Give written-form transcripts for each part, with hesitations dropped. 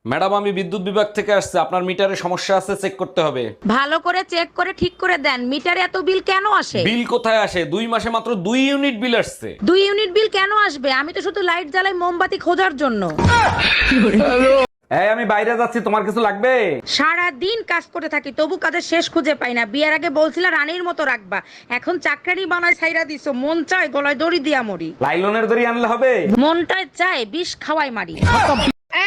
Madam, আমি বিদ্যুৎ বিভাগ থেকে আসছে, আপনার মিটারে সমস্যা আছে, চেক করতে হবে। ভালো করে চেক করে ঠিক করে দেন, মিটারে এত বিল কেন আসে? বিল কোথায় আসে? 2 মাসে মাত্র 2 ইউনিট বিল আসছে। 2 ইউনিট বিল কেন আসবে? আমি তো শুধু লাইট জ্বালাই মোমবাতি খোঁজার জন্য। এই, আমি বাইরে যাচ্ছি, তোমার কিছু লাগবে? সারা দিন কাজ করে থাকি, তবু কাজের শেষ খুঁজে পাই না। বিয়ের আগে বলছিলা রানীর মতো রাখবা, এখন চাকরানি বানায় ছাইরা দিছো। মন চায় গলায় দড়ি দিয়া মরি, লাইলনের দড়ি আনলে হবে? মনটায় চায় বিষ খাওয়াই মারি।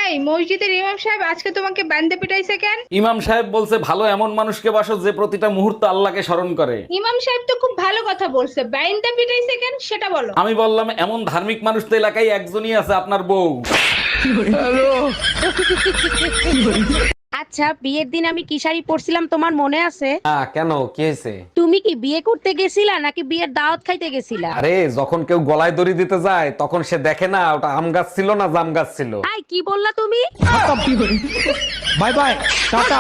এই মসজিদের ইমাম সাহেব আজকে তোমাকে বান্দে পিটাইছে কেন? ইমাম সাহেব বলছে, ভালো এমন মানুষকে বাসো যে প্রতিটা মুহূর্ত আল্লাহকে স্মরণ করে। ইমাম সাহেব তো খুব ভালো কথা বলছে, বান্দে পিটাইছে কেন সেটা বলো। আমি বললাম, এমন ধার্মিক মানুষ তো এলাকায় একজনই আছে, আপনার বউ। আচ্ছা, বিয়ের দিন আমি কি শাড়ি পরছিলাম তোমার মনে আছে? কেন, কি হয়েছে? তুমি কি বিয়ে করতে গেছিলা নাকি বিয়ের দাওয়াত খাইতে গেছিলা? আরে, যখন কেউ গলায় দড়ি দিতে যায় তখন সে দেখে না ওটা আম গাছ ছিল না জাম গাছ ছিল। আই কি বললা তুমি? Bye bye, tata,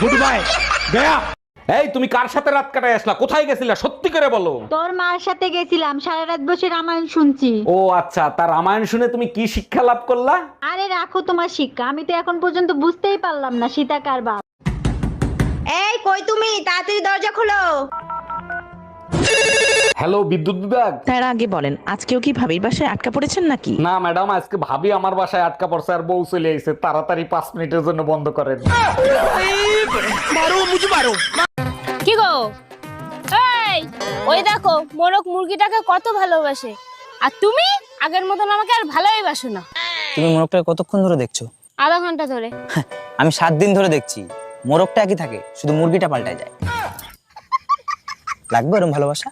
good bye, Gaya. এই, তুমি কার সাথে রাত কাটায় আসলা? কোথায় গেছিলা? সত্যি করে বলো। তোর মার সাথে গেছিলাম, সারা রাত বসে রামায়ণ শুনছি। ও আচ্ছা, তার রামায়ণ শুনে তুমি কি শিক্ষা লাভ করলা? আরে রাখো তোমার শিক্ষা, আমি তো এখন পর্যন্ত বুঝতেই পারলাম না সীতা কার বাপ। এই কই তুমি, তাড়াতাড়ি দরজা খোলো। হ্যালো, বিদ্যুৎ বিভাগ। তার আগে বলেন, আজকেও কি ভাবির বাসায় আটকা পড়েছেন নাকি? না ম্যাডাম, আজকে ভাবি আমার বাসায় আটকা পড়ছে আর বউ চলে আইছে। তাড়াতাড়ি 5 মিনিটের জন্য বন্ধ করেন। কি গো, এই ওই দেখো মোরক মুরগিটাকে কত ভালোবাসে, আর তুমি আগের মতন আমাকে আর ভালোই বাসো না। তুমি মোরগটা কতক্ষণ ধরে দেখছো? আধা ঘন্টা ধরে। আমি 7 দিন ধরে দেখছি, মোরগটা একই থাকে, শুধু মুরগিটা পাল্টায় যায়। লাগবে ওরকম ভালোবাসা?